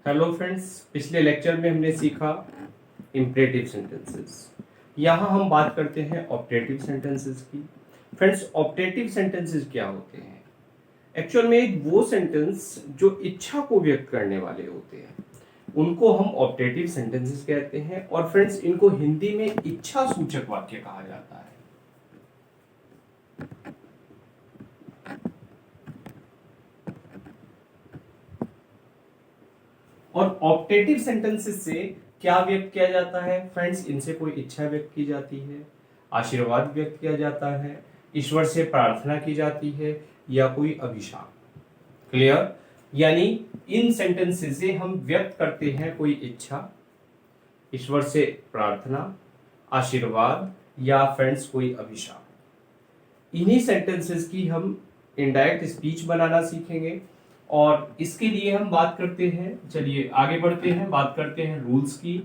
Hello friends, पिछले lecture में हमने सीखा इम्परेटिव सेंटेंसेस। यहाँ हम बात करते हैं ऑप्टेटिव सेंटेंसेस की। फ्रेंड्स, ऑप्टेटिव सेंटेंसेस क्या होते हैं? एक्चुअल में एक वो सेंटेंस जो इच्छा को व्यक्त करने वाले होते हैं उनको हम ऑप्टेटिव सेंटेंसेस कहते हैं। और फ्रेंड्स, इनको हिंदी में इच्छा सूचक वाक्य कहा जाता है। और ऑप्टेटिव सेंटेंसेस से क्या व्यक्त किया जाता है? फ्रेंड्स, इनसे कोई इच्छा व्यक्त की जाती है, आशीर्वाद व्यक्त किया जाता है, ईश्वर से प्रार्थना की जाती है, या कोई अभिशाप। क्लियर? यानी इन सेंटेंसेस से हम व्यक्त करते हैं कोई इच्छा, ईश्वर से प्रार्थना, आशीर्वाद, या फ्रेंड्स कोई अभिशाप। इन्हीं सेंटेंसेस की हम इनडायरेक्ट स्पीच बनाना सीखेंगे। और इसके लिए हम बात करते हैं, चलिए आगे बढ़ते हैं, बात करते हैं रूल्स की।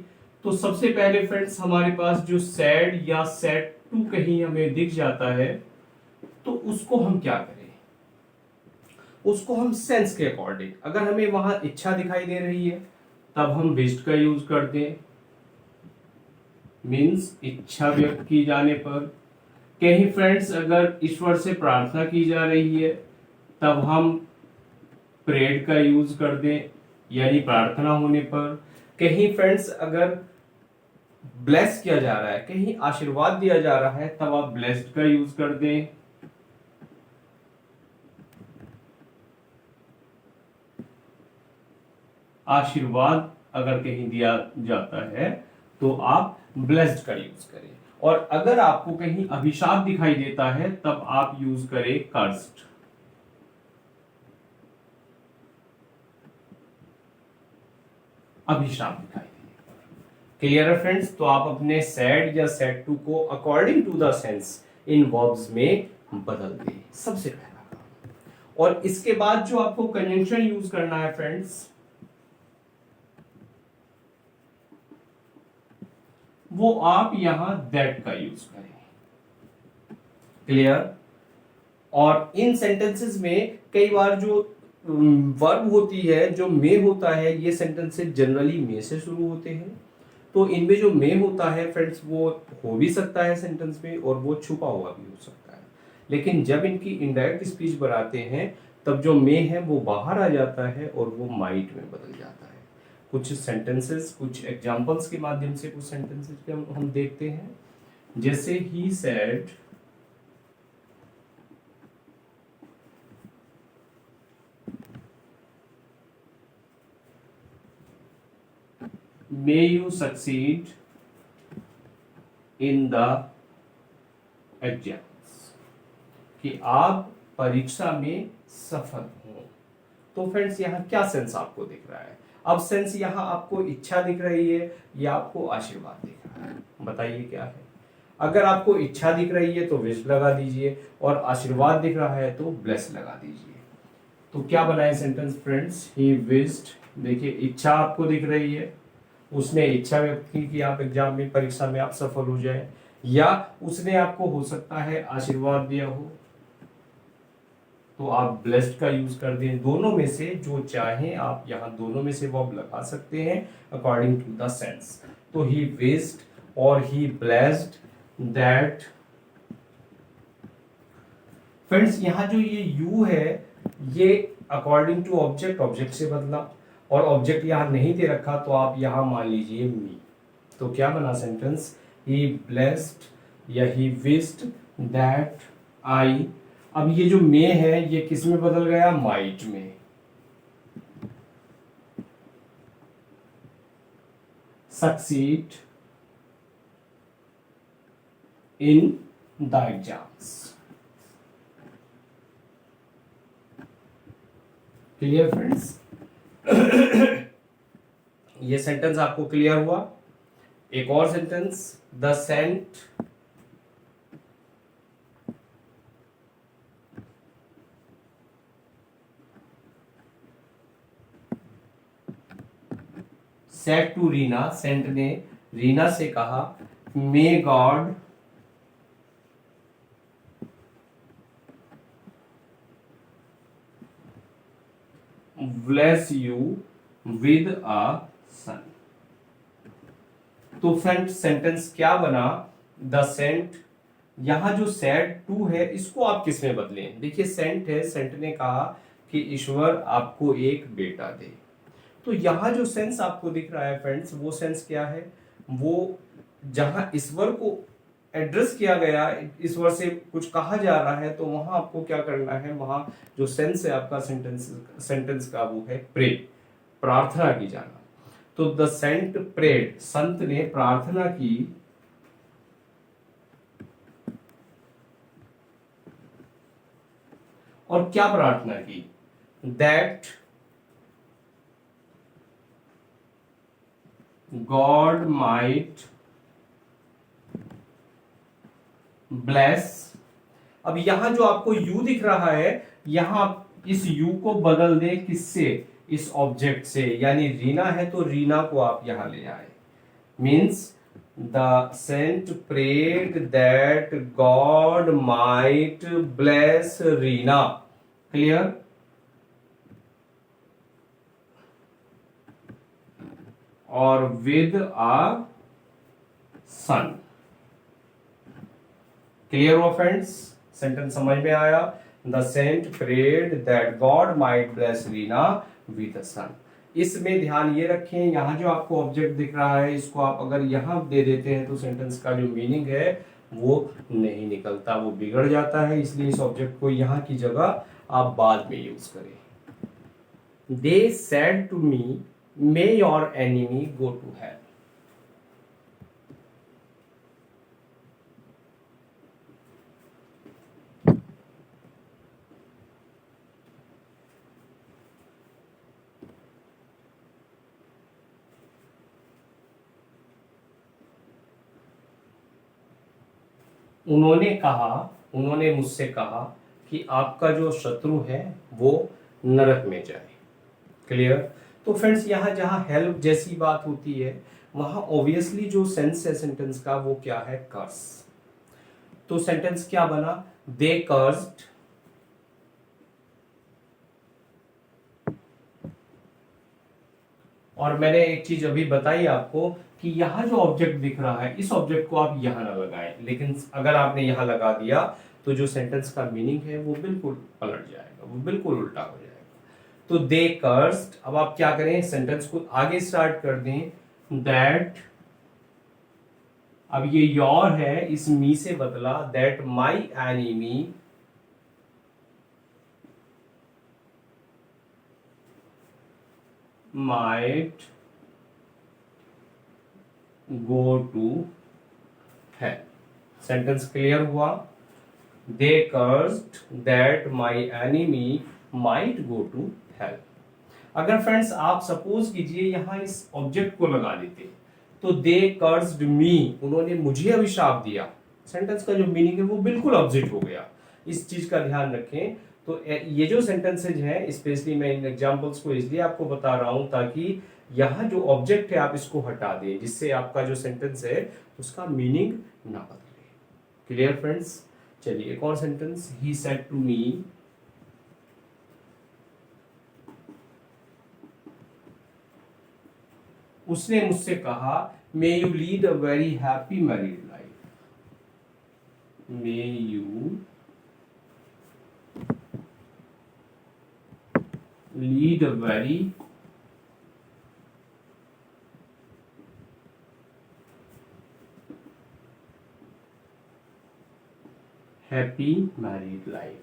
तो सबसे पहले फ्रेंड्स, हमारे पास जो सैड या सैड टू कहीं हमें दिख जाता है तो उसको हम क्या करें? उसको हम सेंस के अकॉर्डिंग, अगर हमें वहां इच्छा दिखाई दे रही है तब हम विश्ड का यूज करते हैं, मीन्स इच्छा व्यक्त की जाने पर। कहीं फ्रेंड्स अगर ईश्वर से प्रार्थना की जा रही है तब हम प्रेड का यूज कर दें, यानी प्रार्थना होने पर। कहीं फ्रेंड्स अगर ब्लेस किया जा रहा है, कहीं आशीर्वाद दिया जा रहा है, तब आप ब्लेस्ड का यूज कर दें। आशीर्वाद अगर कहीं दिया जाता है तो आप ब्लेस्ड का यूज करें। और अगर आपको कहीं अभिशाप दिखाई देता है तब आप यूज करें कर्स्ड। अभिशाप दिखाई दे। क्लियर है फ्रेंड्स? तो आप अपने सैड या सैड टू को according to the sense in verbs में बदल दें, सबसे पहला काम। और इसके बाद जो आपको कंजंक्शन यूज करना है फ्रेंड्स, वो आप यहां दैट का यूज करें। क्लियर? और इन सेंटेंसेस में कई बार जो वर्ब होती है, जो मे होता है, ये सेंटेंसेस जनरली मे से शुरू होते हैं। तो इनमें जो मे होता है फ्रेंड्स, वो हो भी सकता है सेंटेंस में और वो छुपा हुआ भी हो सकता है। लेकिन जब इनकी इनडायरेक्ट स्पीच बनाते हैं तब जो मे है वो बाहर आ जाता है और वो माइट में बदल जाता है। कुछ सेंटेंसेस, कुछ एग्जांपल्स के माध्यम से कुछ सेंटेंसेस के हम देखते हैं। जैसे he said may you succeed in the exams, कि आप परीक्षा में सफल हो। तो फ्रेंड्स, यहाँ क्या सेंस आपको दिख रहा है? अब सेंस यहाँ आपको इच्छा दिख रही है या आपको आशीर्वाद दिख रहा है? बताइए क्या है। अगर आपको इच्छा दिख रही है तो विश लगा दीजिए, और आशीर्वाद दिख रहा है तो ब्लेस लगा दीजिए। तो क्या बनाए सेंटेंस फ्रेंड्स? He wished. देखिए, इच्छा आपको दिख रही है, उसने इच्छा व्यक्त की कि आप एग्जाम में, परीक्षा में आप सफल हो जाए, या उसने आपको हो सकता है आशीर्वाद दिया हो तो आप ब्लेस्ड का यूज कर दें। दोनों में से जो चाहें आप यहाँ दोनों में से वर्ब लगा सकते हैं अकॉर्डिंग टू द सेंस। तो ही विश्ड और ही ब्लेस्ड दैट। फ्रेंड्स, यहाँ जो ये यू है, ये अकॉर्डिंग टू ऑब्जेक्ट, ऑब्जेक्ट से बदला, और ऑब्जेक्ट यहाँ नहीं दे रखा तो आप यहाँ मान लीजिए मी। तो क्या बना सेंटेंस? ही ब्लेस्ड या ही विश्ड दैट आई। अब ये जो मे है ये किस में बदल गया? माइट में। Succeed in the exams. Clear friends? ये सेंटेंस आपको क्लियर हुआ? एक और sentence, the saint said to Reena. Saint ने रीना से कहा, may God bless you with a son. तो फ्रेंड सेंटेंस क्या बना, द सेंट, यहां जो सेड टू है इसको आप किस में बदलें, देखिए सेंट है, सेंट ने कहा कि ईश्वर आपको एक बेटा दे। तो यहां जो सेंस आपको दिख रहा है फ्रेंड्स, वो सेंस क्या है, वो जहां ईश्वर को एड्रेस किया गया, ईश्वर से कुछ कहा जा रहा है, तो वहां आपको क्या करना है, वहां जो सेंस है आपका सेंटेंस का वो है प्रे, प्रार्थना की जाना। तो द सेंट प्रेड, संत ने प्रार्थना की, और क्या प्रार्थना की, दैट गॉड माइट ब्लेस। अब यहां जो आपको यू दिख रहा है, यहां आप इस यू को बदल दें किससे, इस ऑब्जेक्ट से, यानी रीना है तो रीना को आप यहां ले आए। Means the saint prayed that God might bless Reena. Clear? और विद अ सन। क्लियर हुआ फ्रेंड्स? सेंटेंस समझ में आया? The saint prayed that God might bless Reena with a son. इसमें ध्यान ये रखें, यहां जो आपको ऑब्जेक्ट दिख रहा है, इसको आप अगर यहां दे देते हैं तो सेंटेंस का जो मीनिंग है वो नहीं निकलता, वो बिगड़ जाता है। इसलिए इस ऑब्जेक्ट को यहां की जगह आप बाद में यूज करें। They said to me may your enemy go to hell. उन्होंने कहा, उन्होंने मुझसे कहा कि आपका जो शत्रु है वो नरक में जाए। क्लियर? तो फ्रेंड्स यहां जहां हेल्प जैसी बात होती है, वहां ऑब्वियसली जो सेंस है सेंटेंस का वो क्या है, कर्स। तो सेंटेंस क्या बना, दे कर्स्ड, और मैंने एक चीज अभी बताई आपको कि यहां जो ऑब्जेक्ट दिख रहा है, इस ऑब्जेक्ट को आप यहां ना लगाएं, लेकिन अगर आपने यहां लगा दिया तो जो सेंटेंस का मीनिंग है वो बिल्कुल पलट जाएगा, वो बिल्कुल उल्टा हो जाएगा। तो दे कर्स्ड, अब आप क्या करें, सेंटेंस को आगे स्टार्ट कर दें, दैट, अब ये योर है, इस मी से बदला, that my enemy might go to है। सेंटेंस क्लियर हुआ? They cursed that my enemy might go to hell. अगर फ्रेंड्स आप सपोज कीजिए यहां इस ऑब्जेक्ट को लगा देते, तो दे कर्स्ड मी, उन्होंने मुझे अभिशाप दिया, सेंटेंस का जो मीनिंग है वो बिल्कुल ऑपोजिट हो गया। इस चीज का ध्यान रखें। तो ये जो सेंटेंसेज हैं, स्पेशली मैं इन एग्जांपल्स को इसलिए आपको बता रहा हूं ताकि यहां जो ऑब्जेक्ट है आप इसको हटा दें, जिससे आपका जो सेंटेंस है उसका मीनिंग ना बदले। Clear friends? चलिए एक और sentence, he said to me, उसने मुझसे कहा, may you lead a very happy married life, may you lead a very happy married life,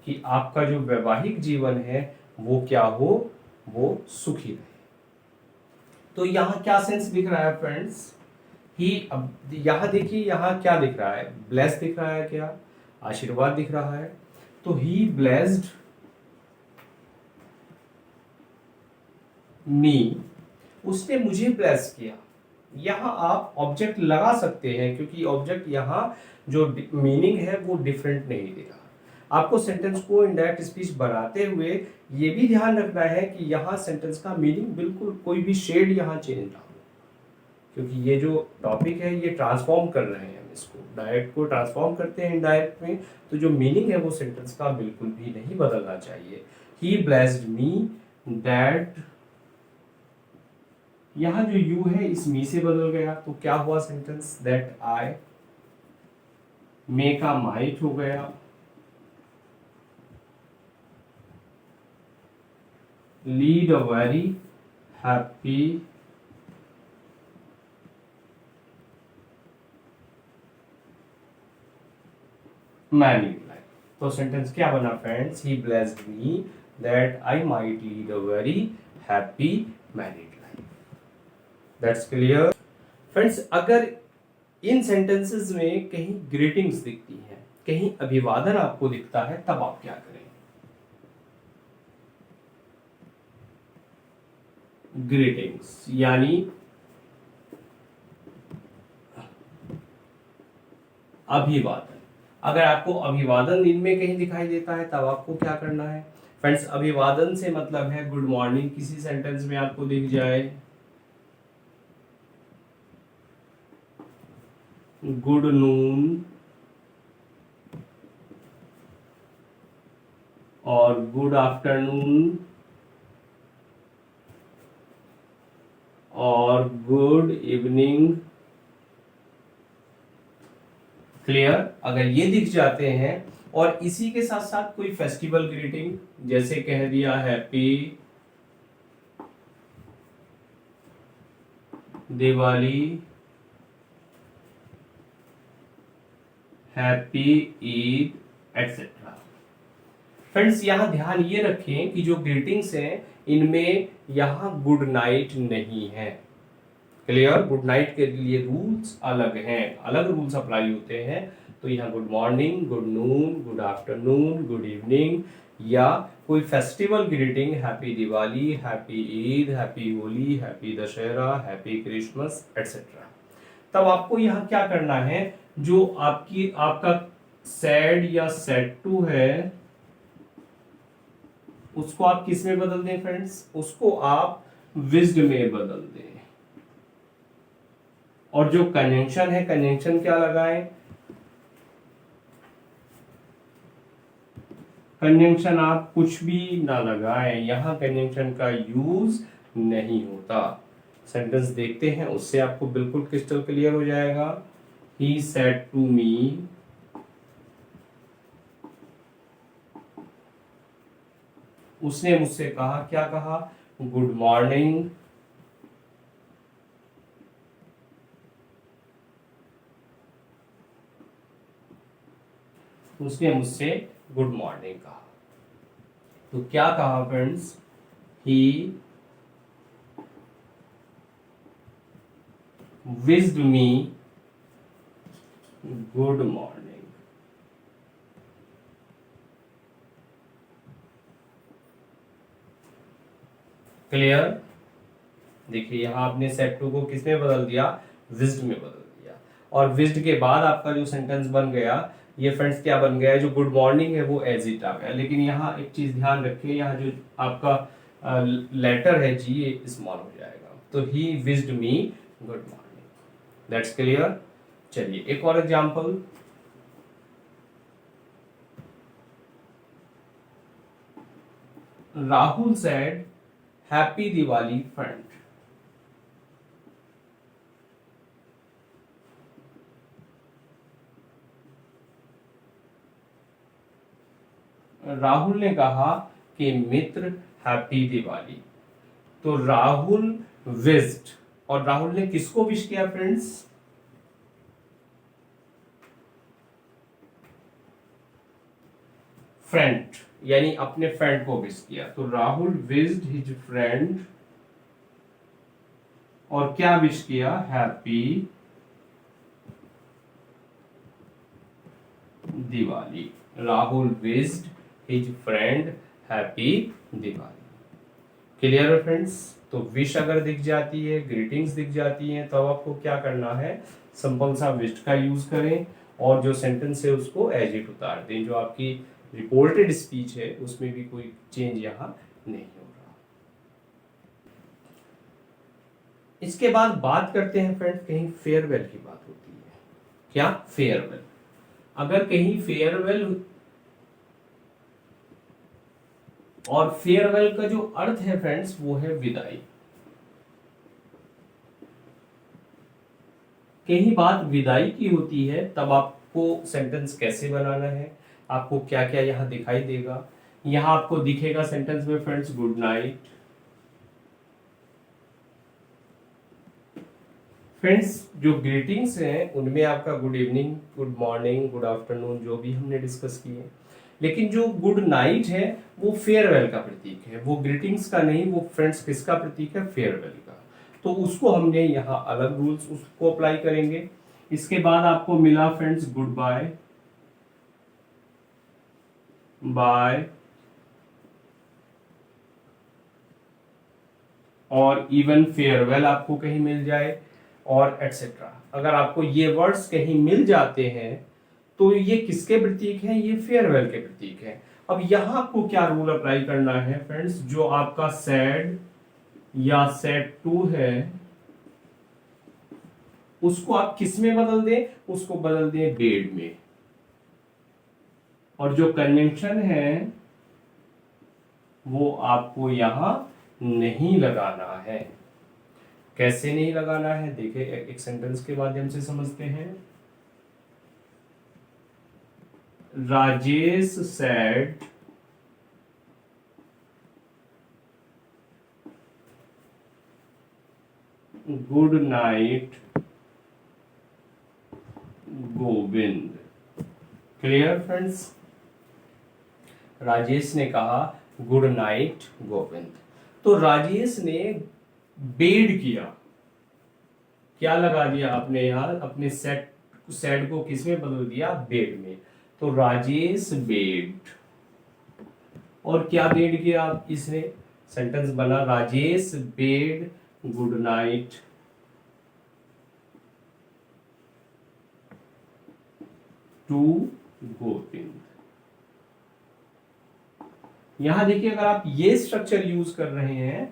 कि आपका जो वैवाहिक जीवन है वो क्या हो, वो सुखी रहे। तो यहां क्या सेंस दिख रहा है फ्रेंड्स, ही, अब यहां देखिए यहां क्या दिख रहा है, ब्लेस दिख रहा है, क्या आशीर्वाद दिख रहा है। तो ही ब्लेस्ड मी, उसने मुझे ब्लेस किया। यहां आप ऑब्जेक्ट लगा सकते हैं क्योंकि ऑब्जेक्ट यहां जो मीनिंग है वो डिफरेंट नहीं दे रहा। आपको सेंटेंस को इनडायरेक्ट स्पीच बनाते हुए ये भी ध्यान रखना है कि यहां सेंटेंस का मीनिंग बिल्कुल कोई भी शेड यहां चेंज ना हो, क्योंकि ये जो टॉपिक है ये ट्रांसफॉर्म कर रहे हैं हम इसको, डायरेक्ट को ट्रांसफॉर्म करते हैं इनडायरेक्ट में, तो जो मीनिंग है वो सेंटेंस का बिल्कुल भी नहीं बदलना चाहिए। ही ब्लेस्ड मी दैट यहां जो यू है इस मी से बदल गया, तो क्या हुआ सेंटेंस, दैट आई, मे का माइट हो गया, lead a very happy married life. तो सेंटेंस क्या बना friends, he blessed me that I might lead a very happy married life. That's clear friends. अगर इन सेंटेंसेस में कहीं ग्रीटिंग्स दिखती हैं, कहीं अभिवादन आपको दिखता है, तब आप क्या करें, ग्रीटिंग्स यानी अभिवादन। अगर आपको अभिवादन इनमें कहीं दिखाई देता है तब आपको क्या करना है फ्रेंड्स, अभिवादन से मतलब है गुड मॉर्निंग, किसी सेंटेंस में आपको दिख जाए गुड नून और गुड आफ्टरनून और गुड इवनिंग, क्लियर। अगर ये दिख जाते हैं और इसी के साथ साथ कोई फेस्टिवल ग्रीटिंग, जैसे कह दिया happy Diwali, happy Eid etcetera. Friends यहां ध्यान ये रखें कि जो ग्रीटिंग्स हैं इनमें यहां गुड नाइट नहीं है, क्लियर। गुड नाइट के लिए रूल्स अलग हैं, अलग रूल्स अप्लाई होते हैं। तो यहाँ good morning, good noon, good afternoon, good evening या कोई festival greeting, happy Diwali, happy Eid, happy Holi, happy Dussehra, happy Christmas etcetera, तब आपको यहाँ क्या करना है, जो आपका सैड या सैड टू है उसको आप किस में बदल दें फ्रेंड्स, उसको आप विज्ड में बदल दें। और जो कंजंक्शन है, कंजंक्शन क्या लगाएं, कंजंक्शन आप कुछ भी ना लगाएं, यहां कंजंक्शन का यूज नहीं होता। सेंटेंस देखते हैं, उससे आपको बिल्कुल क्रिस्टल क्लियर हो जाएगा। ही सेड टू मी, उसने मुझसे कहा, क्या कहा, गुड मॉर्निंग, उसने मुझसे गुड मॉर्निंग कहा। तो क्या कहा friends, he wished me good morning, clear. देखिए यहां आपने सेट टू को किसमें बदल दिया, विज्ड में बदल दिया। और विज्ड के बाद आपका जो सेंटेंस बन गया, ये फ्रेंड्स क्या बन गया, जो गुड मॉर्निंग है वो एज इट आ गया। लेकिन यहाँ एक चीज ध्यान रखिए, यहाँ जो आपका लेटर है जी, ये स्मॉल हो जाएगा। तो ही विज्ड मी गुड मॉर्निंग, दैट्स क्लियर। चलिए एक और example, Rahul said happy Diwali friend. Rahul ने कहा कि मित्र हैप्पी दिवाली। तो राहुल विश्ड, और राहुल ने किसको विश किया फ्रेंड्स, फ्रेंड, यानी अपने फ्रेंड को विश किया। तो राहुल विश्ड हिज फ्रेंड, और क्या विश किया, happy Diwali. Rahul wished his friend happy Diwali, clear है फ्रेंड्स। तो विश अगर दिख जाती है, ग्रीटिंग्स दिख जाती हैं, तो आपको क्या करना है, सिंपल सा विश का यूज करें और जो सेंटेंस है उसको एज इट उतार दें। जो आपकी रिपोर्टेड स्पीच है उसमें भी कोई चेंज यहां नहीं हो रहा। इसके बाद बात करते हैं फ्रेंड्स, कहीं फेयरवेल की बात होती है। क्या, फेयरवेल। अगर कहीं फेयरवेल, और फेयरवेल का जो अर्थ है फ्रेंड्स वो है विदाई। कहीं बात विदाई की होती है तब आपको सेंटेंस कैसे बनाना है, आपको क्या क्या यहाँ दिखाई देगा। यहाँ आपको दिखेगा सेंटेंस में फ्रेंड्स गुड नाइट। फ्रेंड्स जो ग्रीटिंग्स हैं उनमें आपका good evening, good morning, good afternoon जो भी हमने डिस्कस किए, लेकिन जो गुड नाइट है वो फेयरवेल का प्रतीक है, वो ग्रीटिंग्स का नहीं, वो फ्रेंड्स किसका प्रतीक है, फेयरवेल का। तो उसको हमने यहाँ अलग रूल्स उसको अप्लाई करेंगे। इसके बाद आपको मिला फ्रेंड्स गुड बाय, बाय और इवन फेयरवेल आपको कहीं मिल जाए और एटसेट्रा। अगर आपको ये वर्ड्स कहीं मिल जाते हैं तो ये किसके प्रतीक हैं, ये फेयरवेल के प्रतीक हैं। अब यहां आपको क्या रूल अप्लाई करना है फ्रेंड्स, जो आपका सैड या सैड टू है उसको आप किस में बदल दें, उसको बदल दें बेड में। और जो कन्वेंशन है वो आपको यहां नहीं लगाना है। कैसे नहीं लगाना है, देखिए एक सेंटेंस के माध्यम से समझते हैं। Rajesh said good night Govind. Clear friends, Rajesh ने कहा गुड नाइट गोविंद, तो राजेश ने बेड किया, क्या लगा दिया आपने यहां, अपने सेट को किस में बदल दिया, बेड में। तो राजेश बेड, और क्या बेड किया इसने, सेंटेंस बना Rajesh bade good night to Govind. यहां देखिए अगर आप ये स्ट्रक्चर यूज कर रहे हैं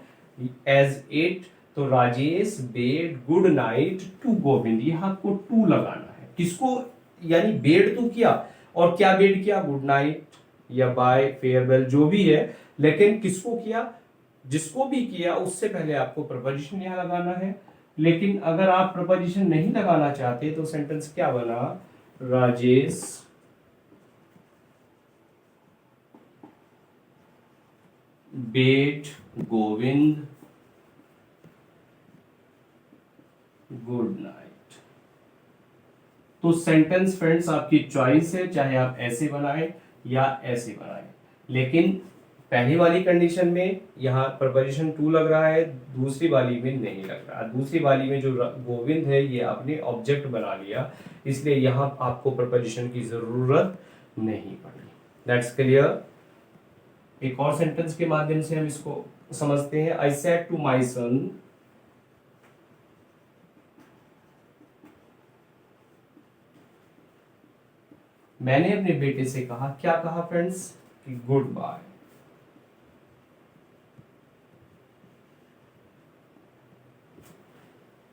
एज इट, तो Rajesh bade good night to Govind, यहां आपको टू लगाना है। किसको, यानी बेड तो किया, और क्या बेड किया, गुड नाइट या बाय फेयरवेल जो भी है, लेकिन किसको किया, जिसको भी किया उससे पहले आपको प्रपोजिशन यहां लगाना है। लेकिन अगर आप प्रपोजिशन नहीं लगाना चाहते तो सेंटेंस क्या बना, Rajesh bed Govind good night. तो सेंटेंस फ्रेंड्स आपकी चॉइस है, चाहे आप ऐसे बनाएं या ऐसे बनाएं, लेकिन पहली वाली कंडीशन में यहाँ प्रपोजिशन टू लग रहा है, दूसरी वाली में नहीं लग रहा। दूसरी वाली में जो गोविंद है ये आपने ऑब्जेक्ट बना लिया, इसलिए यहाँ आपको प्रपोजिशन की जरूरत नहीं पड़ी। That's clear. एक और सेंटेंस के माध्यम से हम इसको समझते हैं। आई सेड टू माई सन, मैंने अपने बेटे से कहा, क्या कहा फ्रेंड्स, कि गुड बाय।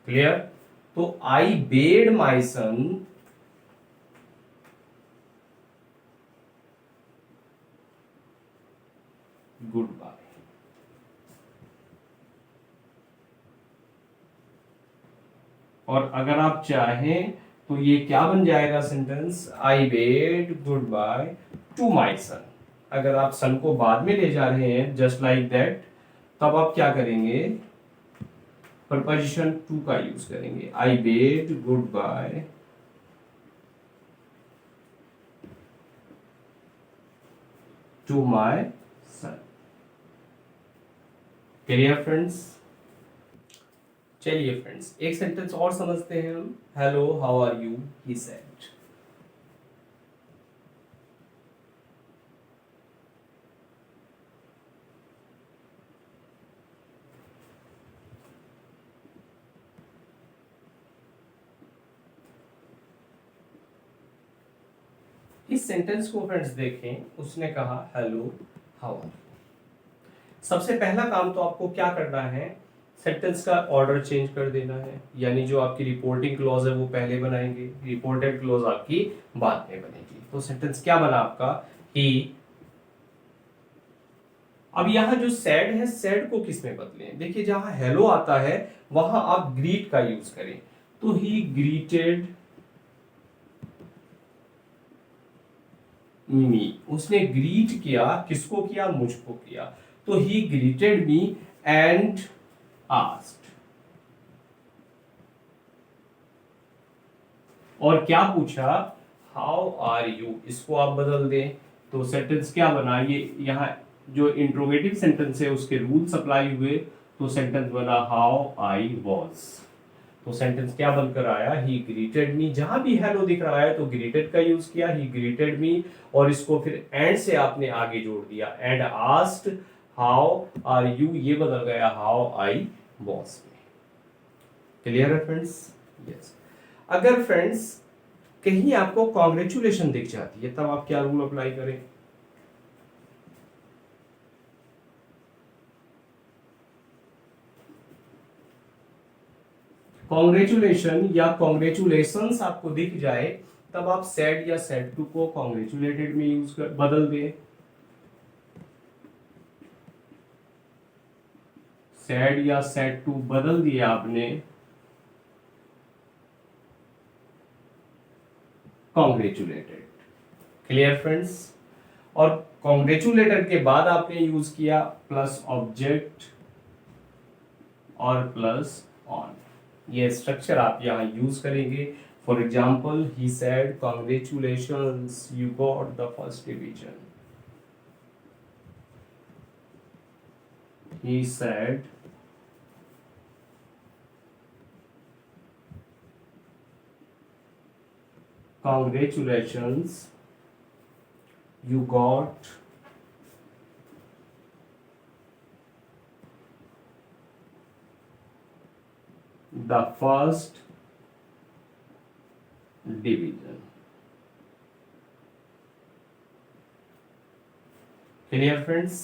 क्लियर। तो I bade my son goodbye. और अगर आप चाहें तो ये क्या बन जाएगा sentence, I bade goodbye to my son. अगर आप सन को बाद में ले जा रहे हैं जस्ट लाइक दैट, तब आप क्या करेंगे, प्रपोजिशन टू का यूज करेंगे। I bade goodbye to my son. Clear friends. चलिए फ्रेंड्स एक सेंटेंस और समझते हैं हम। Hello how are you, he said. इस सेंटेंस को फ्रेंड्स देखें, उसने कहा हेलो हाउ आर। सबसे पहला काम तो आपको क्या करना है, सेंटेंस का ऑर्डर चेंज कर देना है, यानी जो आपकी रिपोर्टिंग क्लॉज है वो पहले बनाएंगे, रिपोर्टेड क्लॉज आपकी बाद में बनेगी। तो सेंटेंस क्या बना आपका, ही। अब यहां जो सैड है, सैड को किस में बदलें, देखिए जहां हेलो आता है वहां आप ग्रीट का यूज करें। तो ही ग्रीटेड मी, उसने ग्रीट किया, किसको किया, मुझको किया। तो ही ग्रीटेड मी एंड आस्क्ड, और क्या पूछा, हाउ आर यू, इसको आप बदल दें तो सेंटेंस क्या बना, ये यहाँ जो इंट्रोगेटिव सेंटेंस है उसके रूल्स अप्लाई हुए, तो सेंटेंस बना हाउ आई वॉज। तो सेंटेंस क्या बनकर आया, ही ग्रीटेड मी, जहां भी हेलो दिख रहा है तो ग्रीटेड का यूज किया, ही ग्रीटेड मी, और इसको फिर एंड से आपने आगे जोड़ दिया, and asked how are you, ये बदल गया हाउ आई वॉज में। क्लियर है फ्रेंड्स? यस। अगर फ्रेंड्स कहीं आपको कॉन्ग्रेचुलेशन दिख जाती है तब आप क्या रूल अप्लाई करें? कॉन्ग्रेचुलेशन या कॉन्ग्रेचुलेशंस आपको दिख जाए तब आप सैड या सैड टू को कॉन्ग्रेचुलेटेड में यूज कर बदल दें। सैड या सैड टू बदल दिया आपने कॉन्ग्रेचुलेटेड। Clear friends? और कॉन्ग्रेचुलेटेड के बाद आपने यूज किया प्लस ऑब्जेक्ट और प्लस ऑन, ये स्ट्रक्चर आप यहां यूज करेंगे। For example, he said congratulations you got the first division. He said congratulations you got the first division। Clear friends?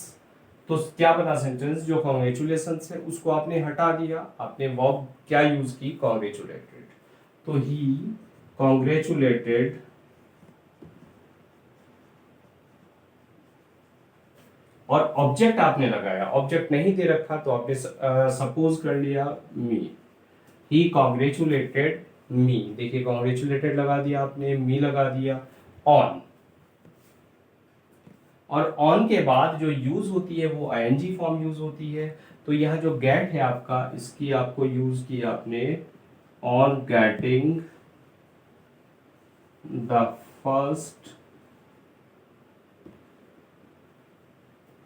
तो क्या बना सेंटेंस, जो कॉन्ग्रेचुलेशन है उसको आपने हटा दिया, आपने वर्ब क्या यूज की, कॉन्ग्रेचुलेटेड। तो ही कॉन्ग्रेचुलेटेड और ऑब्जेक्ट आपने लगाया, ऑब्जेक्ट नहीं दे रखा तो आपने सपोज कर लिया मी। ही कॉन्ग्रेचुलेटेड मी, देखिए कॉन्ग्रेचुलेटेड लगा दिया आपने, मी लगा दिया, ऑन, और ऑन के बाद जो यूज होती है वो आईएनजी फॉर्म यूज होती है। तो यहाँ जो गेट है आपका, इसकी आपको यूज किया आपने on getting the first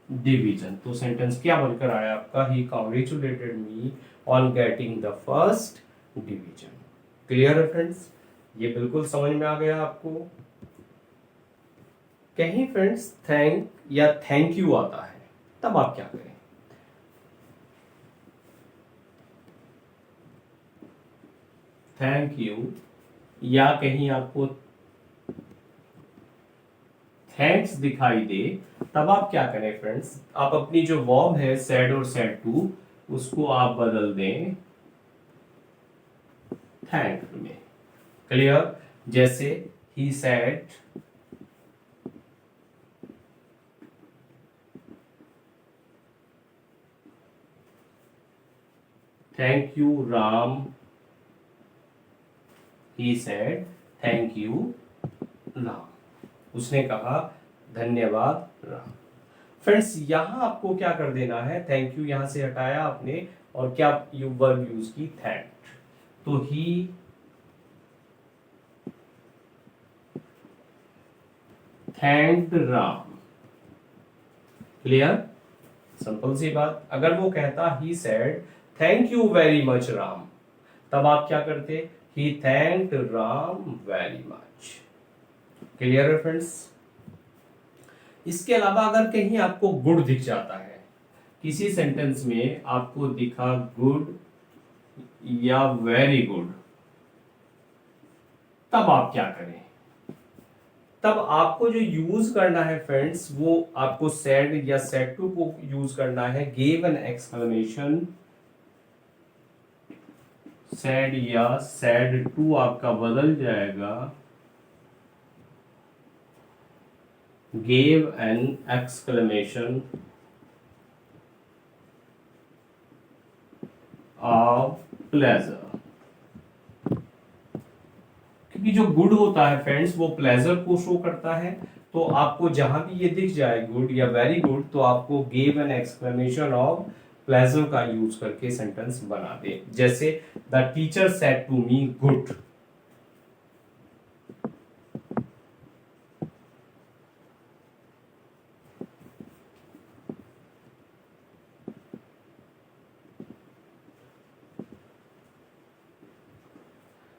division. तो सेंटेंस क्या बनकर आया आपका, he congratulated me on getting the first division. Clear है फ्रेंड्स? ये बिल्कुल समझ में आ गया आपको? कहीं फ्रेंड्स थैंक या थैंक यू आता है तब आप क्या करें? थैंक यू या कहीं आपको थैंक्स दिखाई दे तब आप क्या करें फ्रेंड्स? आप अपनी जो वर्ब है सैड और सैड टू, उसको आप बदल दें थैंक में। क्लियर? जैसे he said thank you Ram, he said thank you Ram, उसने कहा धन्यवाद राम। फ्रेंड्स यहां आपको क्या कर देना है, थैंक यू यहां से हटाया आपने और क्या यू वर्ब यूज की, थैंक्ड। तो he thanked Ram. Clear? Simple सी बात। अगर वो कहता he said thank you very much Ram, तब आप क्या करते, he thanked Ram very much. Clear है फ्रेंड्स? इसके अलावा अगर कहीं आपको गुड दिख जाता है, किसी सेंटेंस में आपको दिखा गुड या वेरी गुड, तब आप क्या करें? तब आपको जो यूज करना है फ्रेंड्स, वो आपको सैड या सैड टू को यूज करना है, गिव एन एक्सक्लेमेशन। सैड या सैड टू आपका बदल जाएगा gave an exclamation of pleasure। क्योंकि जो गुड होता है फ्रेंड्स वो प्लेजर को शो करता है। तो आपको जहां भी ये दिख जाए गुड या वेरी गुड, तो आपको give an exclamation of pleasure का यूज करके सेंटेंस बना दे। जैसे the teacher said to me good.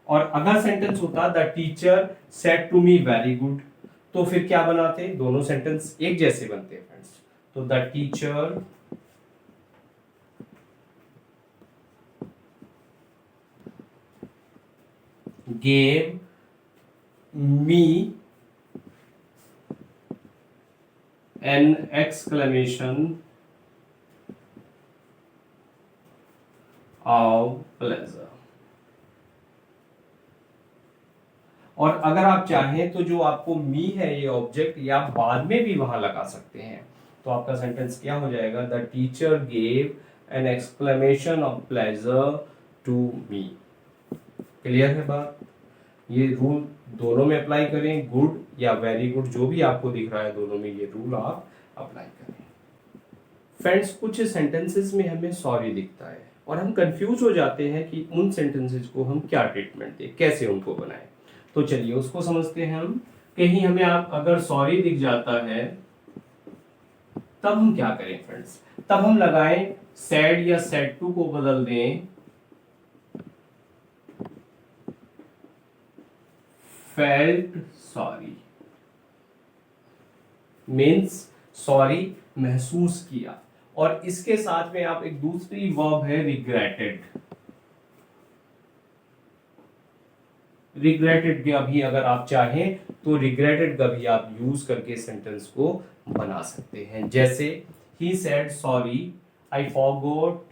और अगर सेंटेंस होता the teacher said to me very good, तो फिर क्या बनाते, दोनों सेंटेंस एक जैसे बनते हैं फ्रेंड्स। तो the teacher gave me N exclamation of pleasure. और अगर आप चाहें तो जो आपको मी है ये ऑब्जेक्ट, या आप बाद में भी वहां लगा सकते हैं। तो आपका सेंटेंस क्या हो जाएगा, the teacher gave an exclamation of pleasure to me. Clear है बात? ये रूल दोनों में अप्लाई करें, गुड या वेरी गुड, जो भी आपको दिख रहा है दोनों में ये रूल आप अप्लाई करें। फ्रेंड्स, कुछ सेंटेंसेस में हमें सॉरी दिखता है और हम कंफ्यूज हो जाते हैं कि उन सेंटेंसेस को हम क्या ट्रीटमेंट दें, कैसे उनको बनाएं। तो चलिए उसको समझते हैं हम। कहीं हमें आप अगर सॉरी दिख जाता है तब हम क्या करें फ्रेंड्स, तब हम लगाएं सैड या सैड टू को बदल दें फेल्ट सॉरी। मीन्स सॉरी महसूस किया। और इसके साथ में आप एक दूसरी वर्ब है रिग्रेटेड। रिग्रेटेड का भी अगर आप चाहें तो रिग्रेटेड का भी आप यूज करके सेंटेंस को बना सकते हैं। जैसे he said sorry I forgot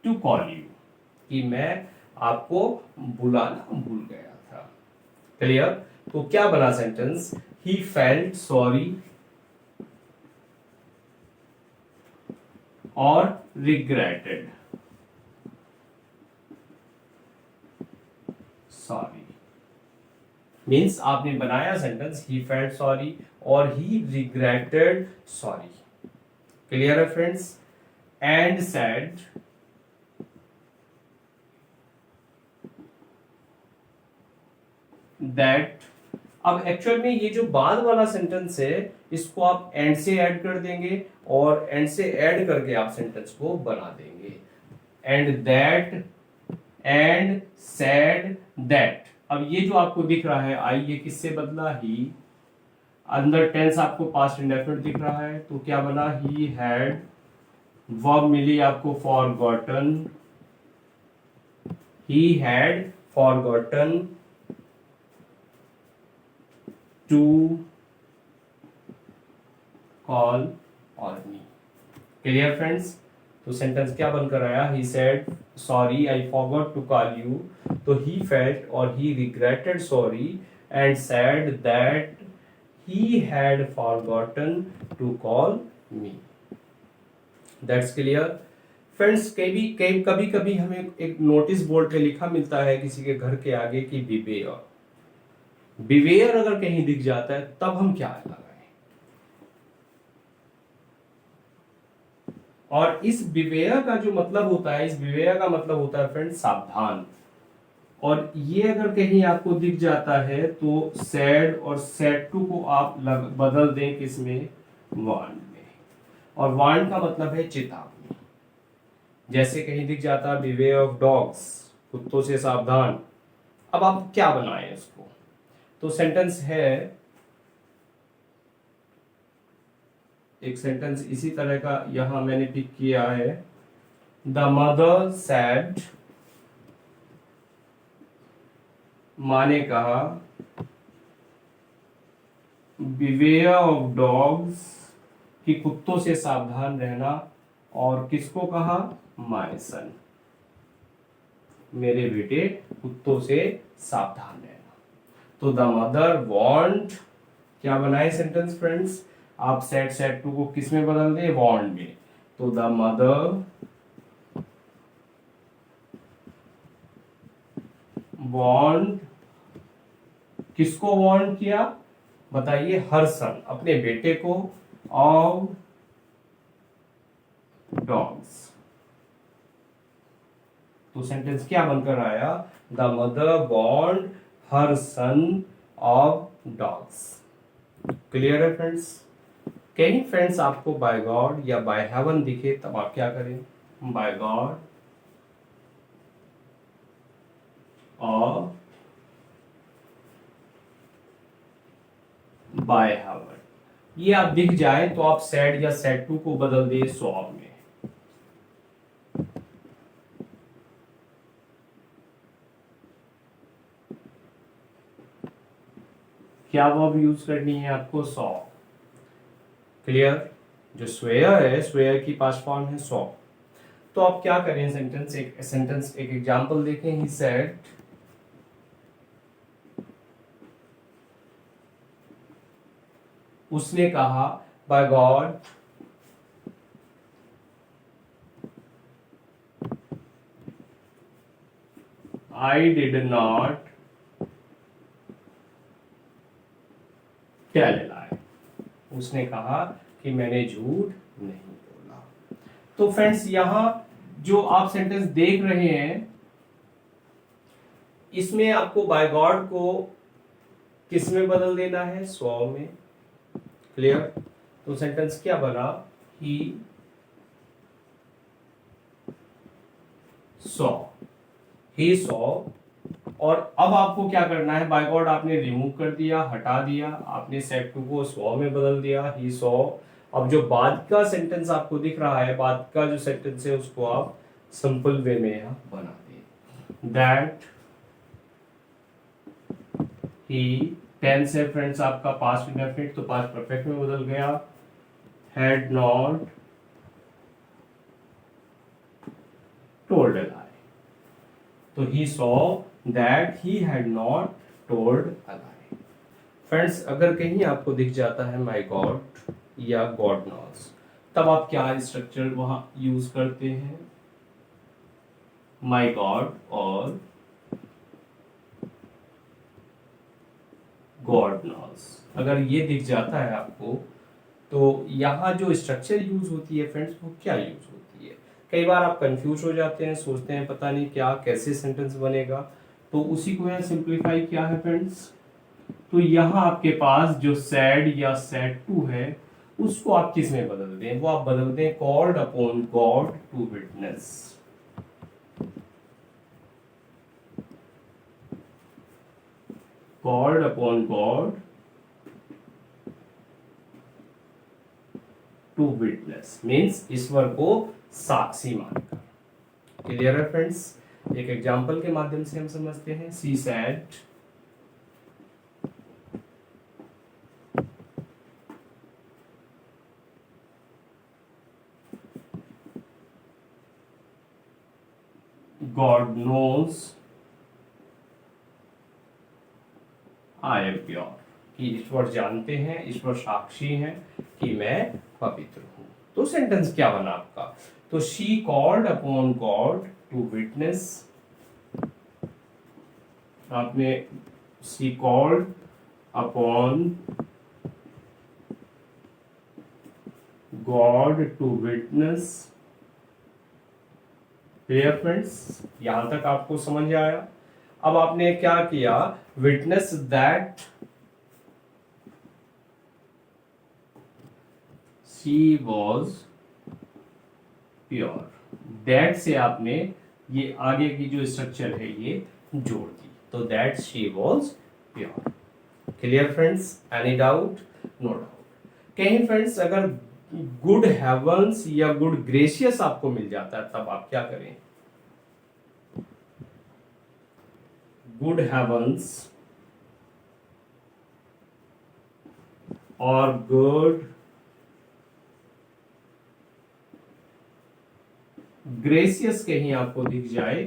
to call you, कि मैं आपको बुलाना भूल गया था। क्लियर? तो क्या बना सेंटेंस, ही फेल्ट सॉरी और रिग्रेटेड सॉरी। मीन्स आपने बनाया सेंटेंस ही फेल्ट सॉरी और ही रिग्रेटेड सॉरी। क्लियर है फ्रेंड्स? And said that. अब एक्चुअल में ये जो बाद वाला सेंटेंस है इसको आप एंड से ऐड कर देंगे और एंड से ऐड करके आप सेंटेंस को बना देंगे। And that and said that. अब ये जो आपको दिख रहा है आई, ये किससे बदला, ही। अंदर टेंस आपको पास्ट इंडेफिनिट दिख रहा है, तो क्या बना, ही हैड। वर्ब मिली आपको forgotten, he had forgotten to call on me. Clear friends? तो सेंटेंस क्या बनकर आया, he said sorry I forgot to call you. तो ही फेल्ट और he regretted sorry and said that he had forgotten to call me. That's clear friends? कभी कभी हमें एक नोटिस बोर्ड पे लिखा मिलता है किसी के घर के आगे कि बिवेयर। बिवेयर अगर कहीं दिख जाता है तब हम क्या लगाएं? और इस बिवेयर का जो मतलब होता है, इस बिवेयर का मतलब होता है फ्रेंड सावधान। और ये अगर कहीं आपको दिख जाता है तो सैड और सैड टू को आप बदल दें किसमें, वार्न में। और वार्न का मतलब है चेतावनी। जैसे कहीं दिख जाता है बिवेयर ऑफ डॉग्स, कुत्तों से सावधान। अब आप क्या बनाएं इसको? तो सेंटेंस है, एक सेंटेंस इसी तरह का यहां मैंने पिक किया है। द मदर सैड, माँ ने कहा, बिवेयर ऑफ डॉग्स, कि कुत्तों से सावधान रहना। और किसको कहा, माय सन। मेरे बेटे कुत्तों से सावधान रहना। तो द मदर वांट, क्या बनाए सेंटेंस फ्रेंड्स, आप सेट टू को किस में बदल दे, वांट में। तो द मदर वांट, किसको वांट किया बताइए, हर सन, अपने बेटे को, ऑफ डॉग्स। तो सेंटेंस क्या बनकर आया, the mother want her son of dogs. Clear है फ्रेंड्स। कहीं फ्रेंड्स आपको बाय गॉड या बाय हेवन दिखे तब आप क्या करें, बाय गॉड और बाय हेवन, ये आप दिख जाए तो आप सेड या सेड टू को बदल दे सॉ में। क्या वर्ब यूज करनी है आपको, सॉ। क्लियर। जो स्वेयर है, स्वेयर की पास्ट फॉर्म है सॉ। तो आप क्या करें, सेंटेंस एक एग्जांपल देखें। ही सेड, उसने कहा, by God I did not tell lie, उसने कहा कि मैंने झूठ नहीं बोला। तो फ्रेंड्स यहां जो आप सेंटेंस देख रहे हैं, इसमें आपको बाय गॉड को किस में बदल देना है, सॉ में। क्लियर। तो सेंटेंस क्या बना, ही सॉ, ही सॉ। और अब आपको क्या करना है, बाय गॉड आपने रिमूव कर दिया, हटा दिया, आपने सेड टू को सॉ में बदल दिया, ही सॉ। अब जो बाद का सेंटेंस आपको दिख रहा है, बाद का जो सेंटेंस है उसको आप सिंपल वे में यहां बना दिए, दैट ही, टेंस है फ्रेंड्स आपका पास्ट इंडेफिनिट, तो पास्ट परफेक्ट में बदल गया, हैड नॉट टोल्ड अ लाई। तो he saw that he had not told a lie. Friends अगर कहीं आपको दिख जाता है माय गॉड या गॉड नोस, तब आप क्या स्ट्रक्चर वहां यूज करते हैं, माय गॉड और गॉड नोस। अगर ये दिख जाता है आपको, तो यहाँ जो स्ट्रक्चर यूज होती है फ्रेंड्स, वो क्या यूज होती है। कई बार आप कंफ्यूज हो जाते हैं, सोचते हैं पता नहीं क्या कैसे सेंटेंस बनेगा, तो उसी को यहाँ सिंप्लीफाई किया है फ्रेंड्स। तो यहाँ आपके पास जो सैड या सैड टू है, उसको आप किस में बदल दें, वो आप बदल दें called upon God to witness. Called upon God to witness means ईश्वर को साक्षी मानकर। क्लियर है फ्रेंड्स। एक एग्जांपल के माध्यम से हम समझते हैं। She said, God knows I am pure, कि ईश्वर जानते हैं, ईश्वर साक्षी हैं कि मैं पवित्र हूं। तो सेंटेंस क्या बना आपका, तो she called upon God to witness, आपने she called upon God to witness. Clear friends, यहां तक आपको समझ आया। अब आपने क्या किया, witness that she was pure, that से आपने ये आगे की जो स्ट्रक्चर है ये जोड़ दी, तो that she was pure. Clear friends, any doubt, no doubt. कहीं फ्रेंड्स अगर गुड हेवंस या गुड ग्रेशियस आपको मिल जाता है, तब आप क्या करें, गुड हेवंस और गुड ग्रेसियस कहीं आपको दिख जाए,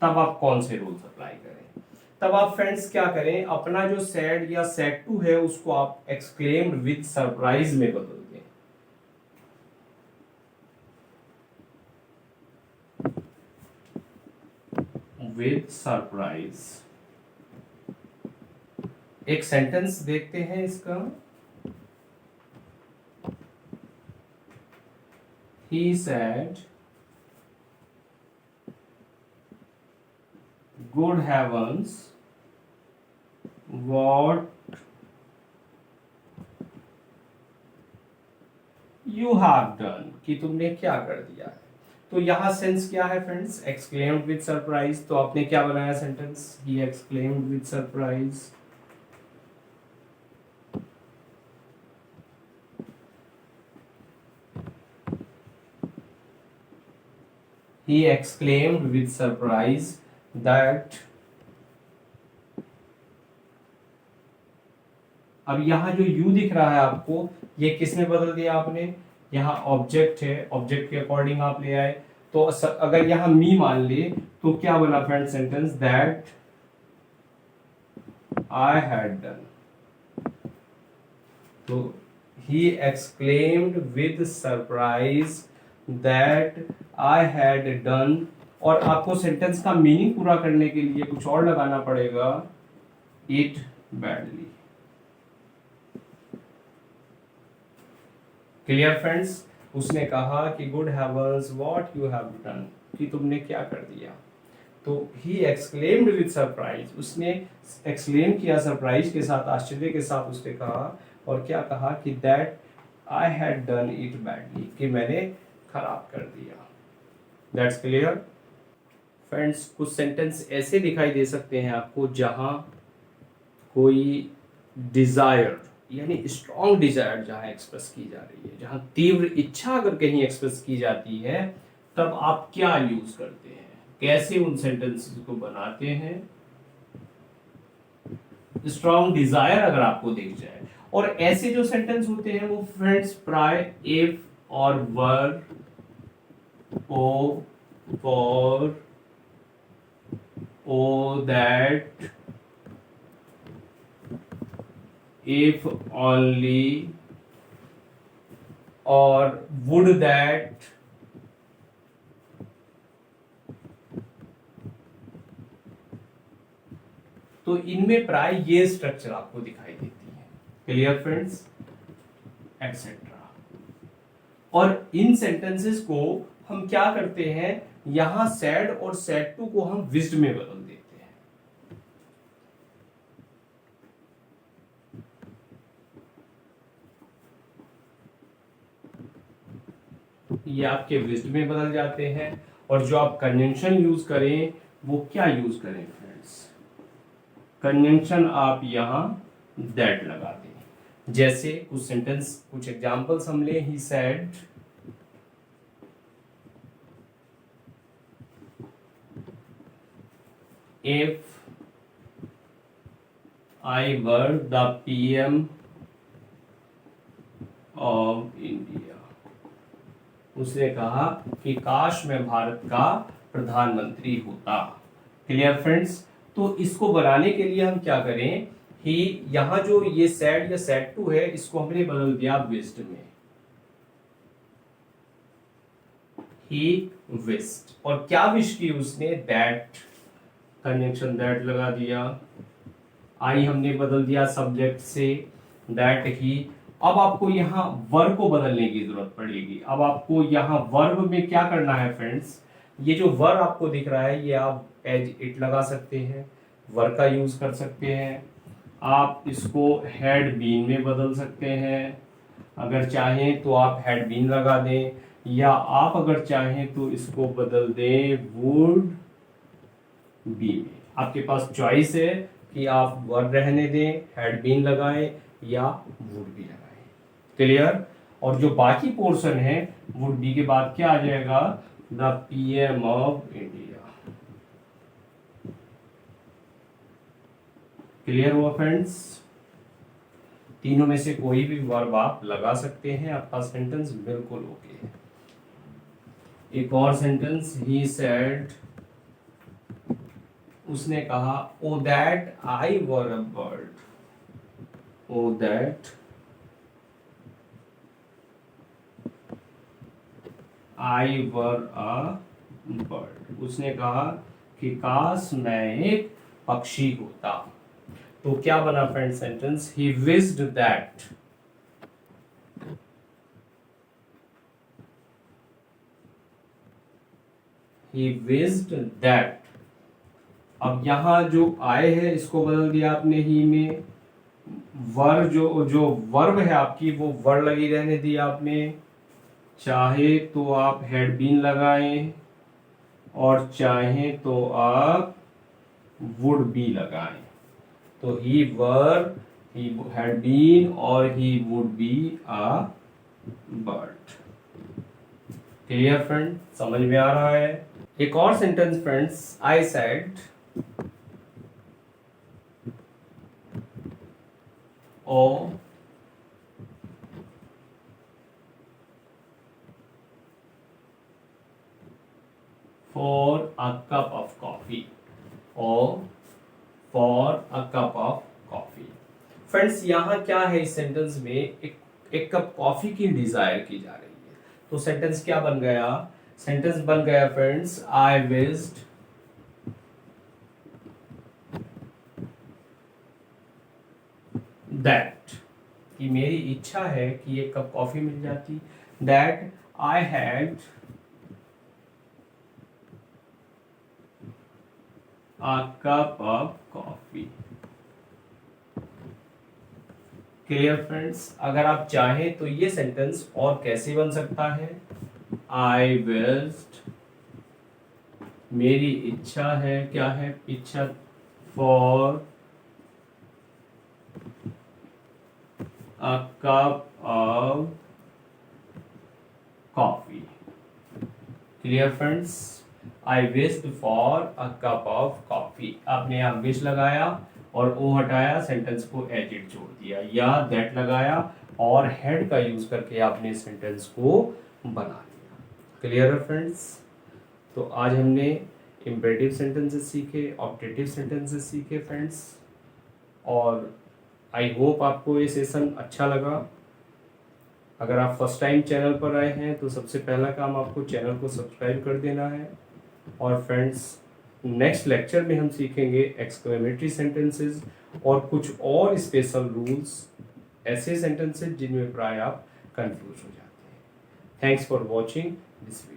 तब आप कौन से रूल्स अप्लाई करें? तब आप फ्रेंड्स क्या करें, अपना जो सैड या सैड टू है उसको आप एक्सक्लेम्ड विद सरप्राइज में बदल दें। With surprise. एक सेंटेंस देखते हैं इसका। He said, good heavens, what you have done, कि तुमने क्या कर दिया है। तो यहां सेंस क्या है फ्रेंड्स, एक्सक्लेम्ड विद सरप्राइज। तो आपने क्या बनाया sentence, he exclaimed with surprise. He exclaimed with surprise that, अब यहाँ जो यू दिख रहा है आपको, ये किसने बदल दिया आपने, यहाँ ऑब्जेक्ट है, ऑब्जेक्ट के अकॉर्डिंग आप ले आए। तो अगर यहाँ मी मान ले तो क्या बना friend sentence, that I had done. तो he exclaimed with surprise that I had done. और आपको सेंटेंस का मीनिंग पूरा करने के लिए कुछ और लगाना पड़ेगा, इट बैडली। Clear friends? उसने कहा कि good heavens what you have done, कि तुमने क्या कर दिया। तो ही एक्सक्लेम्ड विद सरप्राइज, उसने एक्सक्लेम किया सरप्राइज के साथ, आश्चर्य के साथ उसने कहा। और क्या कहा कि that I had done it badly, कि मैंने खराब कर दिया। That's clear friends? कुछ सेंटेंस ऐसे दिखाई दे सकते हैं आपको जहां कोई डिजायर यानी स्ट्रॉन्ग डिजायर जहां एक्सप्रेस की जा रही है, जहां तीव्र इच्छा अगर कहीं एक्सप्रेस की जाती है, तब आप क्या यूज करते हैं, कैसे उन सेंटेंसेस को बनाते हैं। स्ट्रॉन्ग डिजायर अगर आपको दिख जाए, और ऐसे जो सेंटेंस होते हैं वो फ्रेंड्स प्राय इफ और were, O, for, O, that, if only, और would that, तो इनमें प्राय ये स्ट्रक्चर आपको दिखाई देती है। Clear friends? एक्सेट्रा। और इन सेंटेंसेस को हम क्या करते हैं, यहां सैड और सैड टू को हम विज्ड में बदल देते हैं। ये आपके विज्ड में बदल जाते हैं। और जो आप कंजंक्शन यूज करें वो क्या यूज करें फ्रेंड्स, कंजंक्शन आप यहां दैट लगा दें। जैसे कुछ सेंटेंस, कुछ एग्जांपल्स हम ले, he said, if I were the PM of India, उसने कहा कि काश मैं भारत का प्रधानमंत्री होता। Clear friends? तो इसको बनाने के लिए हम क्या करें, ही यहां जो ये सैड या सैड टू है इसको हमने बदल दिया विज्ड में, ही विज्ड। और क्या विश की उसने, दैट, कंजंक्शन दैट लगा दिया। आई हमने बदल दिया सब्जेक्ट से, दैट ही। अब आपको यहाँ वर्ब को बदलने की जरूरत पड़ेगी। अब आपको यहाँ वर्ब में क्या करना है फ्रेंड्स, ये जो वर्ब आपको दिख रहा है ये आप एज इट लगा सकते हैं, वर्ब का यूज कर सकते हैं। आप इसको हैड बीन में बदल सकते हैं, अगर चाहें तो आप हैड बीन लगा दें, या आप अगर चाहें तो इसको बदल दें वुड बी में। आपके पास चॉइस है कि आप वर्ब रहने दें, हैड बीन लगाएं या वुड बी लगाएं। क्लियर? और जो बाकी पोर्शन है वुड बी के बाद क्या आ जाएगा, the PM of India. Clear हुआ फ्रेंड्स? तीनों में से कोई भी वर्ब आप लगा सकते हैं, आपका सेंटेंस बिल्कुल ओके है। एक और सेंटेंस, ही सेड उसने कहा O that I were a bird, O that I were a bird. उसने कहा कि काश मैं एक पक्षी होता। तो क्या बना friend sentence? He wished that, he wished that. अब यहां जो आए है इसको बदल दिया आपने ही में। वर जो जो वर्ब है आपकी वो वर लगी रहने दी आपने। चाहे तो आप हैड बीन लगाएं और चाहे तो आप वुड बी लगाएं। तो ही वर, ही हैड बीन और he would be a bird. Clear friend? समझ में आ रहा है? एक और sentence friends, I said O for a cup of coffee, or for a cup of coffee। Friends यहाँ क्या है इस सेंटेंस में, एक कप कॉफी की डिजायर की जा रही है। तो सेंटेंस क्या बन गया? सेंटेंस बन गया फ्रेंड्स, आई विज्ड दैट, कि मेरी इच्छा है कि एक कप कॉफी मिल जाती। That I had a cup of coffee। Clear friends? अगर आप चाहें तो ये सेंटेंस और कैसे बन सकता है? आई विज्ड, मेरी इच्छा है, क्या है इच्छा? For a cup of coffee. Clear friends? I wished for a cup of coffee. आपने यहाँ विश लगाया और ओ हटाया, सेंटेंस को एज इट जोड़ दिया, या दैट लगाया और हेड का यूज करके आपने सेंटेंस को बना लिया। क्लियर है फ्रेंड्स? तो आज हमने इम्पेरेटिव सेंटेंसेस सीखे, ऑब्जेक्टिव सेंटेंसेस सीखे फ्रेंड्स, और आई होप आपको ये सेशन अच्छा लगा। अगर आप फर्स्ट टाइम चैनल पर आए हैं तो सबसे पहला काम आपको चैनल को सब्सक्राइब कर देना है। और फ्रेंड्स, नेक्स्ट लेक्चर में हम सीखेंगे एक्सक्लेमेटरी सेंटेंसेस और कुछ और स्पेशल रूल्स, ऐसे सेंटेंसेस जिनमें प्राय आप कंफ्यूज हो जाते हैं। Thanks for watching this video.